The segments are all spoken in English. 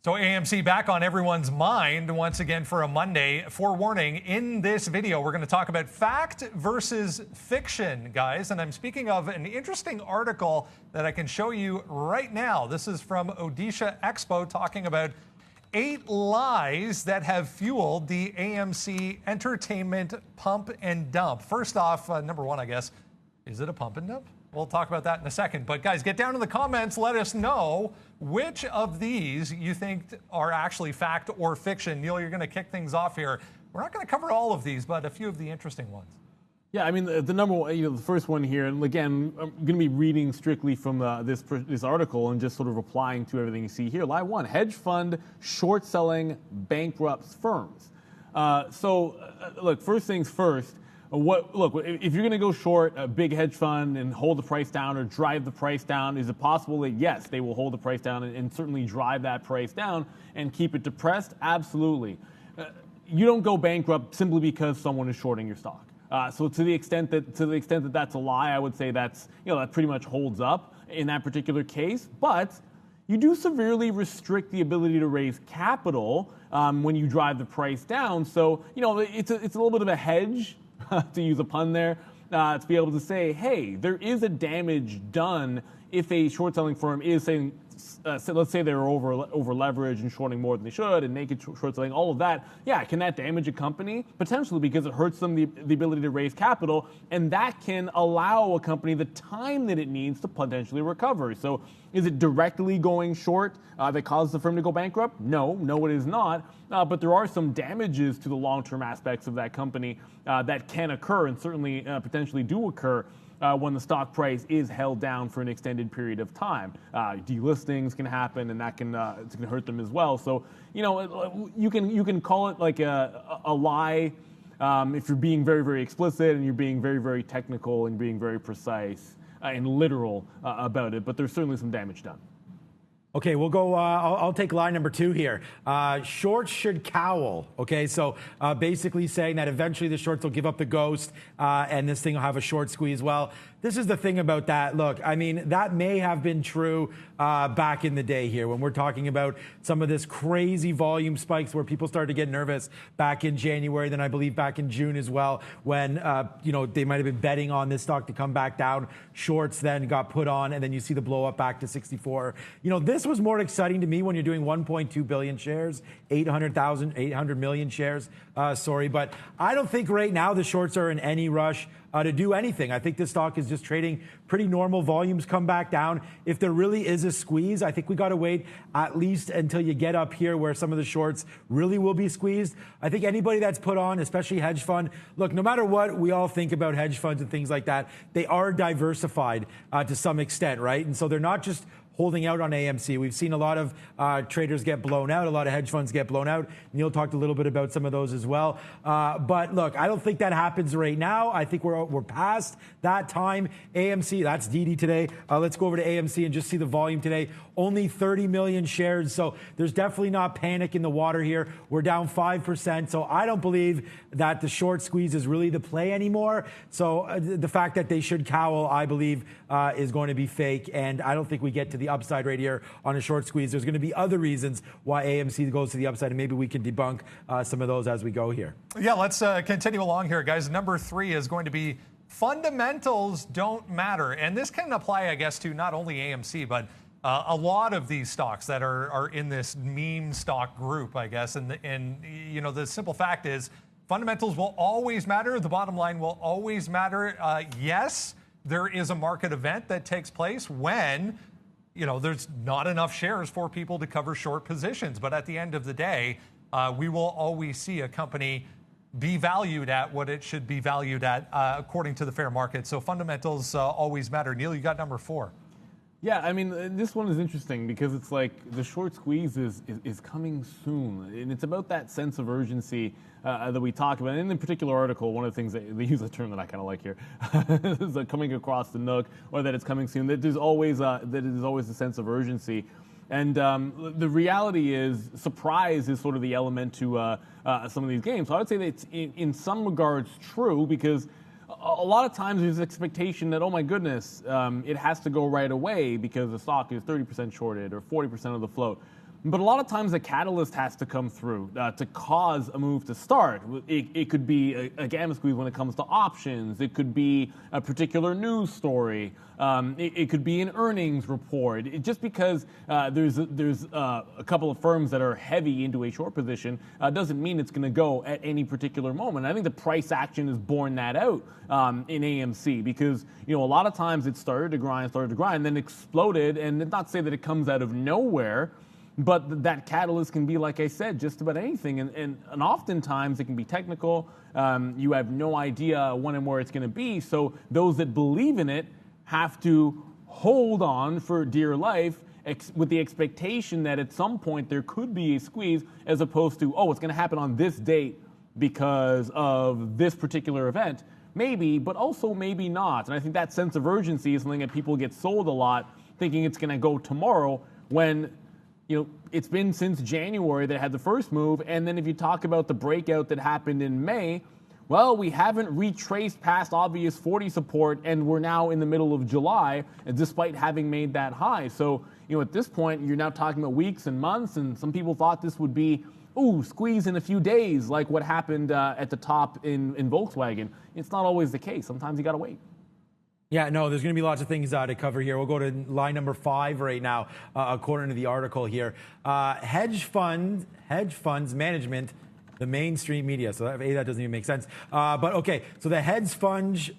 So AMC back on everyone's mind once again for a Monday. Forewarning, in this video, we're going to talk about fact versus fiction, guys. And I'm speaking of an interesting article that I can show you right now. This is from Odisha Expo talking about 8 lies that have fueled the AMC entertainment pump and dump. First off, number one, I guess, is it a pump and dump? We'll talk about that in a second. But guys, get down in the comments. Let us know which of these you think are actually fact or fiction. Neil, you're going to kick things off here. We're not going to cover all of these, but a few of the interesting ones. Yeah, I mean, the number one, the first one here, and again, I'm going to be reading strictly from this article and just sort of replying to everything you see here. Lie 1, hedge fund short selling bankrupts firms. Look, first things first. If you're going to go short a big hedge fund and hold the price down or drive the price down, is it possible that, yes, they will hold the price down and certainly drive that price down and keep it depressed? Absolutely. You don't go bankrupt simply because someone is shorting your stock. So to the extent that that's a lie, I would say that pretty much holds up in that particular case. But you do severely restrict the ability to raise capital when you drive the price down. So it's a little bit of a hedge. To use a pun there, to be able to say, hey, there is a damage done if a short selling firm is saying, let's say they're over leveraged and shorting more than they should and naked short selling, all of that. Yeah, can that damage a company? Potentially, because it hurts them the ability to raise capital, and that can allow a company the time that it needs to potentially recover. So is it directly going short that causes the firm to go bankrupt? No, it is not. But there are some damages to the long-term aspects of that company that can occur and certainly potentially do occur when the stock price is held down for an extended period of time. Delistings can happen, and that can hurt them as well. So you can call it like a lie if you're being very, very explicit and you're being very, very technical and being very precise and literal about it. But there's certainly some damage done. Okay, we'll go, I'll take line number 2 here. Shorts should cowl, okay? So basically saying that eventually the shorts will give up the ghost and this thing will have a short squeeze. Well, this is the thing about that. Look, I mean, that may have been true back in the day here when we're talking about some of this crazy volume spikes where people started to get nervous back in January, then I believe back in June as well, when, they might have been betting on this stock to come back down. Shorts then got put on, and then you see the blow up back to 64. This was more exciting to me when you're doing 1.2 billion shares, 800 million shares, but I don't think right now the shorts are in any rush to do anything. I think this stock is just trading pretty normal. Volumes come back down. If there really is a squeeze, I think we got to wait at least until you get up here where some of the shorts really will be squeezed. I think anybody that's put on, especially hedge fund, look, no matter what we all think about hedge funds and things like that, they are diversified to some extent, right? And so they're not just holding out on AMC. We've seen a lot of traders get blown out, a lot of hedge funds get blown out. Neil talked a little bit about some of those as well. But look, I don't think that happens right now. I think we're past that time. AMC, that's DD today. Let's go over to AMC and just see the volume today. Only 30 million shares. So there's definitely not panic in the water here. We're down 5%. So I don't believe that the short squeeze is really the play anymore. So the fact that they should cowl, I believe, is going to be fake. And I don't think we get to the upside right here on a short squeeze. There's going to be other reasons why AMC goes to the upside, and maybe we can debunk some of those as we go here. Yeah, let's continue along here, guys. Number 3 is going to be fundamentals don't matter. And this can apply, I guess, to not only AMC, but a lot of these stocks that are in this meme stock group, I guess. And the simple fact is fundamentals will always matter. The bottom line will always matter. Yes, there is a market event that takes place when there's not enough shares for people to cover short positions. But at the end of the day, we will always see a company be valued at what it should be valued at according to the fair market. So fundamentals always matter. Neil, you got number 4. Yeah, I mean, this one is interesting because it's like the short squeeze is coming soon. And it's about that sense of urgency that we talk about. And in the particular article, one of the things that they use a term that I kind of like here is coming across the nook, or that it's coming soon. That there's always a sense of urgency. And the reality is surprise is sort of the element to some of these games. So I would say that it's in some regards true, because a lot of times there's expectation that, oh my goodness, it has to go right away because the stock is 30% shorted or 40% of the float. But a lot of times a catalyst has to come through to cause a move to start. It could be a gamma squeeze when it comes to options. It could be a particular news story. It could be an earnings report. Just because there's a couple of firms that are heavy into a short position doesn't mean it's going to go at any particular moment. I think the price action has borne that out in AMC because a lot of times it started to grind, then exploded, and not say that it comes out of nowhere. But that catalyst can be, like I said, just about anything. And oftentimes it can be technical. You have no idea when and where it's going to be. So those that believe in it have to hold on for dear life with the expectation that at some point there could be a squeeze as opposed to, it's going to happen on this date because of this particular event. Maybe, but also maybe not. And I think that sense of urgency is something that people get sold a lot, thinking it's going to go tomorrow when it's been since January that had the first move. And then if you talk about the breakout that happened in May, well, we haven't retraced past obvious 40 support, and we're now in the middle of July, despite having made that high. So, at this point, you're now talking about weeks and months, and some people thought this would be, squeeze in a few days, like what happened at the top in Volkswagen. It's not always the case. Sometimes you got to wait. Yeah, no, there's going to be lots of things to cover here. We'll go to line number 5 right now, according to the article here. Hedge funds management, the mainstream media. So that doesn't even make sense. But okay, so the hedge funds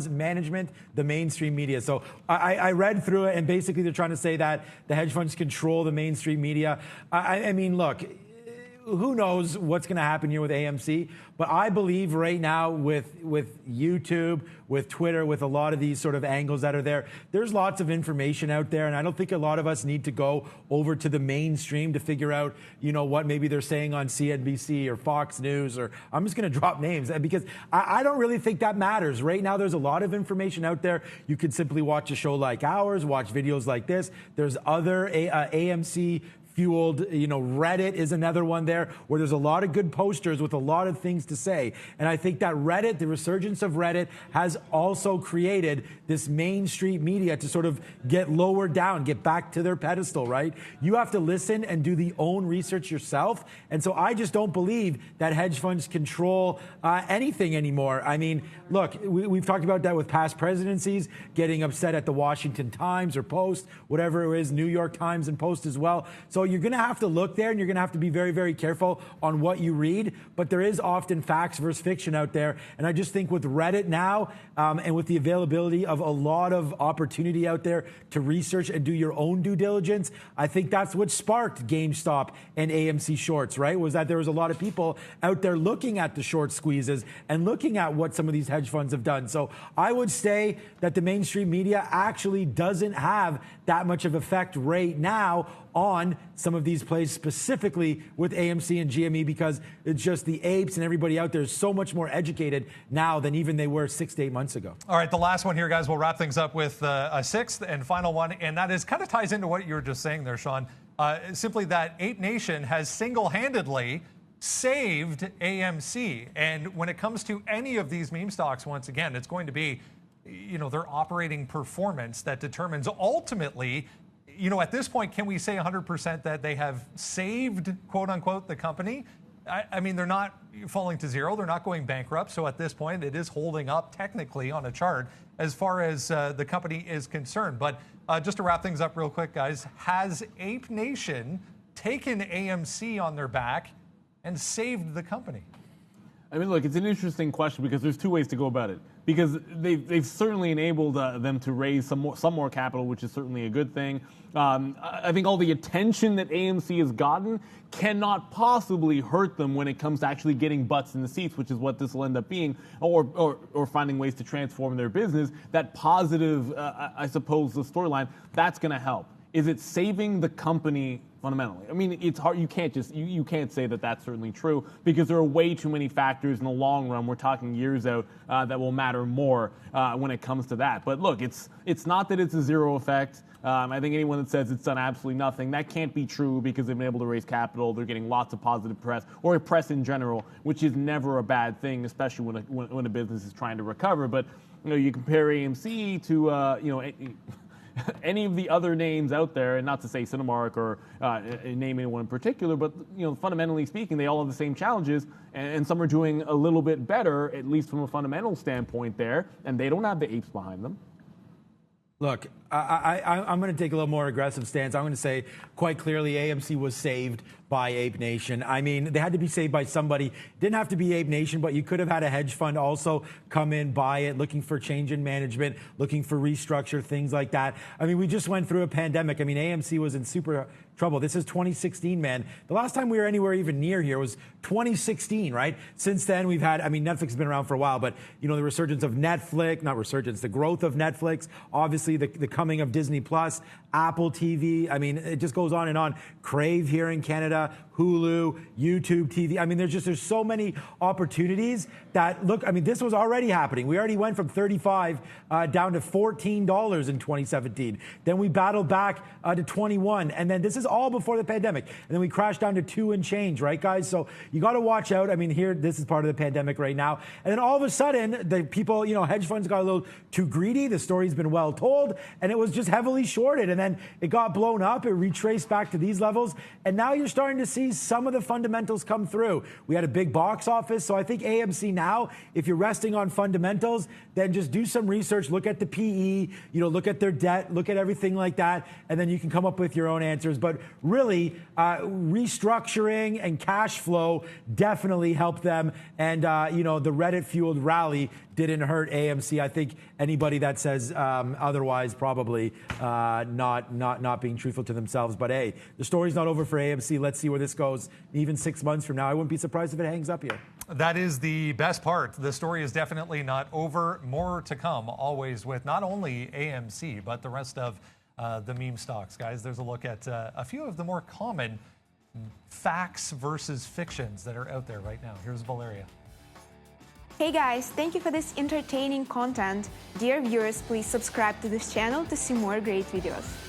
management, the mainstream media. So I read through it, and basically they're trying to say that the hedge funds control the mainstream media. I mean, look, who knows what's going to happen here with AMC, but I believe right now with YouTube, with Twitter, with a lot of these sort of angles that are there, there's lots of information out there, and I don't think a lot of us need to go over to the mainstream to figure out, what maybe they're saying on CNBC or Fox News, or I'm just going to drop names because I don't really think that matters. Right now, there's a lot of information out there. You could simply watch a show like ours, watch videos like this. There's other AMC fueled, Reddit is another one there where there's a lot of good posters with a lot of things to say. And I think that Reddit, the resurgence of Reddit, has also created this mainstream media to sort of get lowered down, get back to their pedestal, right? You have to listen and do the own research yourself. And so I just don't believe that hedge funds control anything anymore. I mean, look, we've talked about that with past presidencies, getting upset at the Washington Times or Post, whatever it is, New York Times and Post as well. So you're going to have to look there, and you're going to have to be very, very careful on what you read. But there is often facts versus fiction out there. And I just think with Reddit now and with the availability of a lot of opportunity out there to research and do your own due diligence, I think that's what sparked GameStop and AMC shorts, right? Was that there was a lot of people out there looking at the short squeezes and looking at what some of these hedge funds have done. So I would say that the mainstream media actually doesn't have that much of effect right now on some of these plays, specifically with AMC and GME, because it's just the apes and everybody out there is so much more educated now than even they were 6 to 8 months ago. All right, the last one here, guys. We'll wrap things up with a sixth and final one, and that is kind of ties into what you were just saying there, Sean. Simply that Ape Nation has single-handedly saved AMC. And when it comes to any of these meme stocks, once again, it's going to be, their operating performance that determines ultimately, at this point, can we say 100% that they have saved, quote unquote, the company? I mean, they're not falling to zero. They're not going bankrupt. So at this point, it is holding up technically on a chart as far as the company is concerned. But just to wrap things up real quick, guys, has Ape Nation taken AMC on their back and saved the company? I mean, look, it's an interesting question because there's two ways to go about it. Because they've certainly enabled them to raise some more capital, which is certainly a good thing. I think all the attention that AMC has gotten cannot possibly hurt them when it comes to actually getting butts in the seats, which is what this will end up being, or finding ways to transform their business. That positive, I suppose, the storyline, that's going to help. Is it saving the company fundamentally? I mean, it's hard. You can't say that that's certainly true because there are way too many factors in the long run. We're talking years out that will matter more when it comes to that. But look, it's not that it's a zero effect. I think anyone that says it's done absolutely nothing, that can't be true because they've been able to raise capital. They're getting lots of positive press, or press in general, which is never a bad thing, especially when a business is trying to recover. But you compare AMC to any of the other names out there, and not to say Cinemark or name anyone in particular, but fundamentally speaking, they all have the same challenges, and some are doing a little bit better, at least from a fundamental standpoint there, and they don't have the apes behind them. Look, I'm going to take a little more aggressive stance. I'm going to say quite clearly AMC was saved by Ape Nation. I mean, they had to be saved by somebody. Didn't have to be Ape Nation, but you could have had a hedge fund also come in, buy it, looking for change in management, looking for restructure, things like that. I mean, we just went through a pandemic. I mean, AMC was in super trouble. This is 2016, man. The last time we were anywhere even near here was 2016, right? Since then, we've had, I mean, Netflix has been around for a while, but, the resurgence of Netflix, not resurgence, the growth of Netflix, obviously the coming of Disney Plus, Apple TV. I mean, it just goes on and on. Crave here in Canada, Hulu, YouTube TV. I mean, there's so many opportunities that, look, I mean, this was already happening. We already went from $35 down to $14 in 2017. Then we battled back to 21. And then this is all before the pandemic. And then we crashed down to 2 and change, right, guys? So you got to watch out. I mean, here, this is part of the pandemic right now. And then all of a sudden, the people, hedge funds got a little too greedy. The story's been well told. And it was just heavily shorted. And then it got blown up. It retraced back to these levels. And now you're starting to see some of the fundamentals come through. We had a big box office. So I think AMC now, if you're resting on fundamentals, then just do some research. Look at the PE, look at their debt, look at everything like that. And then you can come up with your own answers. But really, restructuring and cash flow definitely helped them. And, the Reddit-fueled rally didn't hurt AMC. I think anybody that says otherwise probably not being truthful to themselves. But hey, the story's not over for AMC. Let's see where this goes. Even 6 months from now, I wouldn't be surprised if it hangs up here. That is the best part. The story is definitely not over. More to come, always with not only AMC, but the rest of the meme stocks, guys. There's a look at a few of the more common facts versus fictions that are out there right now. Here's Valeria. Hey guys, thank you for this entertaining content. Dear viewers, please subscribe to this channel to see more great videos.